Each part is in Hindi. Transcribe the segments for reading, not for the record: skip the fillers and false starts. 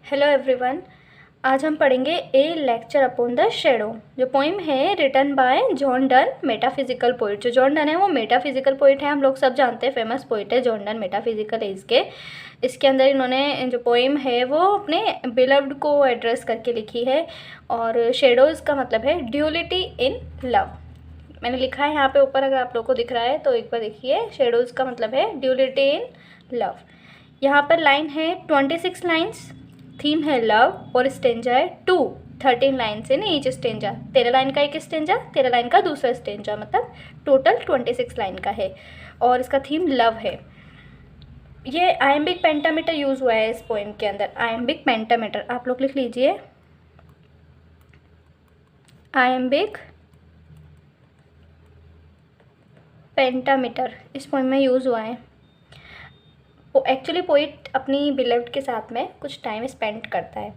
Hello everyone. आज हम पढ़ेंगे a lecture upon the shadow. जो पोइम है written by John Donne, metaphysical poet. जो जॉन डन है वो मेटाफिजिकल पोइट है, हम लोग सब जानते हैं, फेमस पोइट है जॉन डन, मेटाफिजिकल एज के। इसके अंदर इन्होंने जो पोइम है वो अपने बिलव्ड को एड्रेस करके लिखी है। और शेडोज़ का मतलब है ड्यूलिटी इन लव। मैंने लिखा है यहाँ पे ऊपर, अगर आप लोग को दिख रहा है तो एक बार देखिए। शेडोज़ का मतलब है ड्यूलिटी इन लव। यहाँ पर लाइन है 26 लाइन्स, थीम है लव और स्टेंजा है 13 lines in each stanza. 13 line का एक स्टेंजा, 13 लाइन का दूसरा स्टेंजा, मतलब टोटल 26 लाइन का है। और इसका थीम लव है। ये आयम्बिक पेंटामीटर यूज़ हुआ है इस पोएम के अंदर। आयम्बिक पेंटामीटर आप लोग लिख लीजिए, आयम्बिक पेंटामीटर इस पोएम में यूज़ हुआ है। एक्चुअली पोइट अपनी बिलव्ड के साथ में कुछ टाइम स्पेंड करता है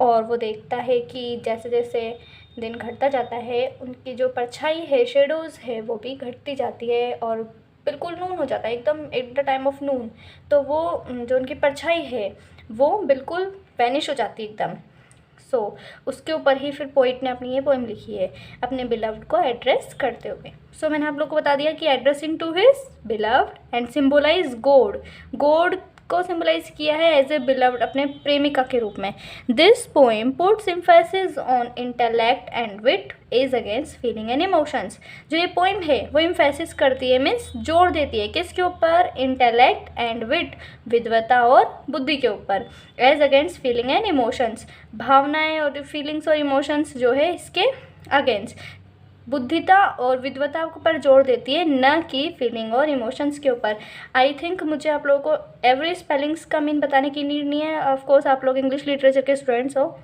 और वो देखता है कि जैसे जैसे दिन घटता जाता है उनकी जो परछाई है, शेडोज़ है, वो भी घटती जाती है और बिल्कुल नून हो जाता है, एकदम एट द टाइम ऑफ नून। तो वो जो उनकी परछाई है वो बिल्कुल वैनिश हो जाती है एकदम। उसके ऊपर ही फिर पोइट ने अपनी ये पोएम लिखी है, अपने बिलव्ड को एड्रेस करते हुए। मैंने आप लोग को बता दिया कि addressing to his beloved and symbolize God. God को सिम्बलाइज किया है एज ए बिलव्ड, अपने प्रेमिका के रूप में। This poem puts emphasis on intellect and wit as against feeling and emotions. जो ये पोएम है वो एम्फेसिस करती है, मीन्स जोर देती है किसके ऊपर? इंटेलेक्ट एंड विट, विद्वता और बुद्धि के ऊपर। As against feeling and emotions, भावनाएं और फीलिंग्स और इमोशंस जो है इसके अगेंस्ट बुद्धिता और विद्वता पर जोर देती है, न कि फीलिंग और इमोशंस के ऊपर। आई थिंक मुझे आप लोगों को एवरी स्पेलिंग्स का मीन बताने की नीड नहीं है, ऑफ कोर्स आप लोग इंग्लिश लिटरेचर के स्टूडेंट्स हो।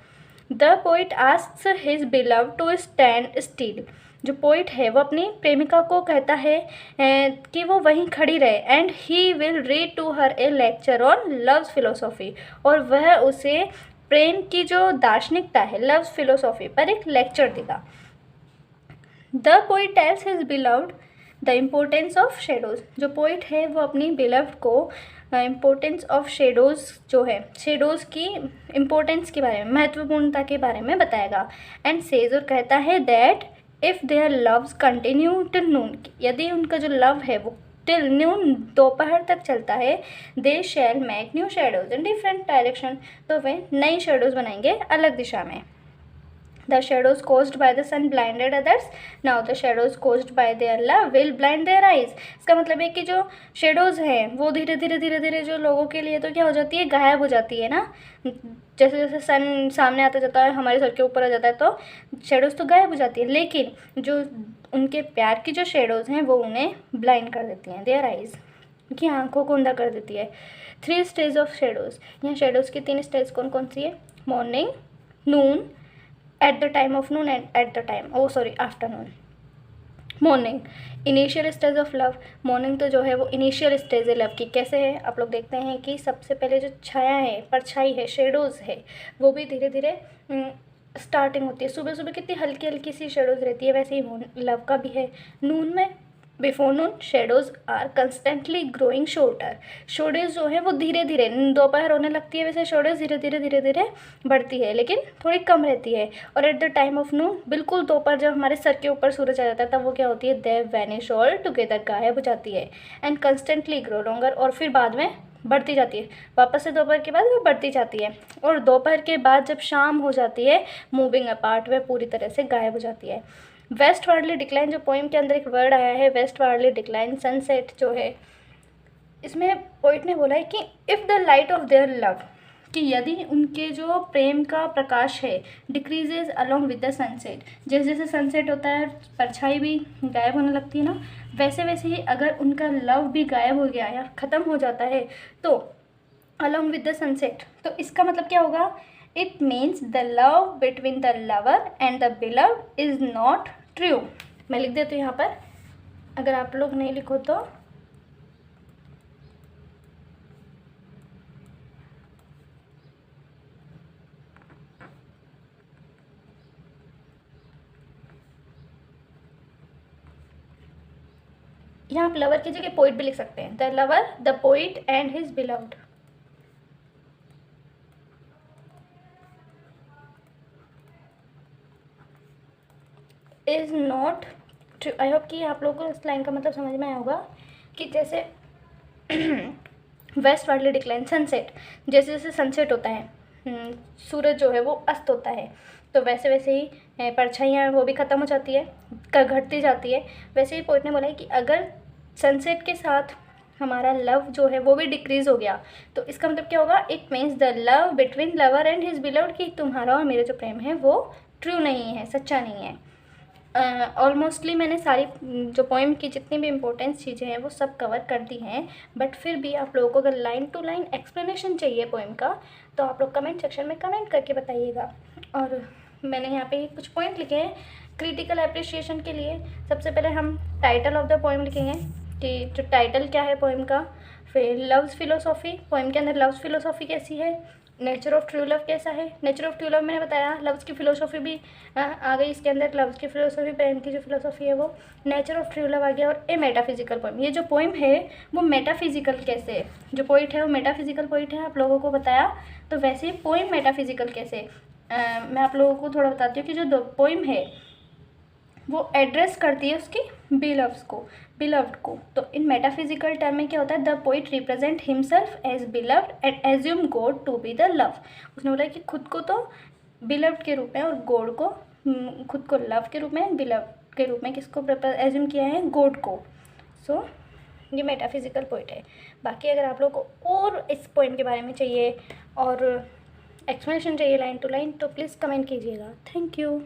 The poet asks his beloved to stand still. जो पोइट है वो अपनी प्रेमिका को कहता है कि वो वहीं खड़ी रहे, and he will read to her a lecture on love's philosophy. और वह उसे प्रेम की जो दार्शनिकता है, लव्स फिलोसॉफी पर एक लेक्चर देगा। The poet tales his beloved the importance of shadows. जो पोइट है वो अपनी बिलव्ड को इम्पोर्टेंस ऑफ शेडोज़ जो है, शेडोज़ की इम्पोर्टेंस के बारे में, महत्वपूर्णता के बारे में बताएगा। एंड सेज, और कहता है that if their loves continue till noon, यदि उनका जो लव है वो टिल नून, दोपहर तक चलता है, they shall make new shadows in different direction, तो वे नई शेडोज़ बनाएंगे अलग दिशा में। The shadows caused by the sun blinded others. Now the shadows caused by their love will blind their eyes. इसका मतलब है कि जो शेडोज़ हैं वो धीरे धीरे जो लोगों के लिए तो क्या हो जाती है, गायब हो जाती है ना। जैसे जैसे सन सामने आता जाता है, हमारे सर के ऊपर आ जाता है, तो शेडोज़ तो गायब हो जाती है, लेकिन जो उनके प्यार की जो शेडोज़ हैं वो उन्हें ब्लाइंड कर देती हैं, देयर आइज़, उनकी आँखों को अंधा कर देती है। 3 स्टेज ऑफ शेडोज़। यहाँ शेडोज़ की 3 स्टेज कौन कौन सी है? Morning, Noon, at the time of noon and at the time afternoon. Morning, initial stage of love. Morning तो जो है वो इनिशियल स्टेज है लव की। कैसे है आप लोग देखते हैं कि सबसे पहले जो छाया है, परछाई है, शेडोज़ है, वो भी धीरे धीरे स्टार्टिंग होती है। सुबह सुबह कितनी हल्की हल्की सी शेडोज़ रहती है, वैसे ही लव का भी है। नून में, before noon, shadows are constantly growing shorter. Shadows जो है वो धीरे धीरे, दोपहर होने लगती है वैसे शेडोज़ धीरे धीरे बढ़ती है, लेकिन थोड़ी कम रहती है। और एट द टाइम ऑफ नून, बिल्कुल दोपहर जब हमारे सर के ऊपर सूरज आ जाता है तब वो क्या होती है? दे वैनिश ऑल टुगेदर, गायब हो जाती है। एंड कंस्टेंटली ग्रो लॉन्गर, और फिर बाद में बढ़ती जाती है, वापस से दोपहर के बाद वो बढ़ती जाती है। और दोपहर के बाद जब शाम हो जाती है, मूविंग अपार्ट, वह पूरी तरह से गायब हो जाती है। वेस्ट वार्डली डिक्लाइन, जो पोइम के अंदर एक वर्ड आया है वेस्ट वार्डली डिक्लाइन, सनसेट जो है, इसमें पोइट ने बोला है कि if the light of their love, कि यदि उनके जो प्रेम का प्रकाश है decreases along with the sunset, जैसे जैसे सनसेट होता है परछाई भी गायब होने लगती है ना, वैसे वैसे ही अगर उनका लव भी गायब हो गया या ख़त्म हो जाता है तो अलॉन्ग विद द सनसेट, तो इसका मतलब क्या होगा? It means the love between the lover and the beloved is not true. मैं लिख देती हूँ यहाँ पर, अगर आप लोग नहीं लिखो तो। यहाँ आप लवर की जगह पोइट भी लिख सकते हैं, the lover, the poet and his beloved. Is not true. I hope कि आप लोगों को इस लाइन का मतलब समझ में आया होगा कि जैसे वेस्ट वार्डली डिक्लाइन सनसेट, जैसे जैसे सनसेट होता है, सूरज जो है वो अस्त होता है, तो वैसे वैसे ही परछाइयाँ वो भी ख़त्म हो जाती है, घटती जाती है। वैसे ही पोइट ने बोला है कि अगर सनसेट के साथ हमारा लव जो है वो भी डिक्रीज़ हो गया, तो इसका मतलब क्या होगा, it means the love between lover and his beloved, कि तुम्हारा और मेरा जो प्रेम है वो ट्रू नहीं है, सच्चा नहीं है। ऑलमोस्टली मैंने सारी जो पोइम की जितनी भी इम्पोर्टेंस चीज़ें हैं वो सब कवर कर दी हैं, बट फिर भी आप लोगों को अगर लाइन टू लाइन एक्सप्लेनेशन चाहिए पोइम का, तो आप लोग कमेंट सेक्शन में कमेंट करके बताइएगा। और मैंने यहाँ पे कुछ पॉइंट लिखे हैं क्रिटिकल अप्रिशिएशन के लिए। सबसे पहले हम टाइटल ऑफ द पोइम लिखेंगे कि जो टाइटल क्या है पोइम का, फिर लव्स फिलोसॉफी, पोइम के अंदर लव्स फिलोसॉफी कैसी है, नेचर ऑफ ट्रू लव कैसा है, नेचर ऑफ ट्रू लव मैंने बताया, लव्स की फ़िलोसॉफी भी आ गई इसके अंदर, लव्स की फ़िलोसॉफी, प्रेम की जो फ़िलोसॉफी है वो, नेचर ऑफ ट्रू लव आ गया, और ए मेटाफिजिकल पोइम। ये जो पोइम है वो मेटाफिजिकल कैसे है, जो पोइट है वो मेटाफिजिकल पोइट है, आप लोगों को बताया। तो वैसे ही पोइम मेटाफिजिकल कैसे, मैं आप लोगों को थोड़ा बताती हूँ कि जो पोइम है वो एड्रेस करती है उसकी बिलव्ड को। तो इन मेटाफिजिकल टर्म में क्या होता है, the poet represent himself as beloved and assume God to be the love. उसने बोला कि खुद को तो बिलव्ड के रूप में और गॉड को, खुद को लव के रूप में, बिलव्ड के रूप में किसको एज्यूम किया है, गॉड को। सो ये मेटाफिजिकल पोइट है। बाकी अगर आप लोग को और इस पोइम के बारे में चाहिए और एक्सप्लेनेशन चाहिए लाइन टू लाइन, तो प्लीज़ कमेंट कीजिएगा। Thank you.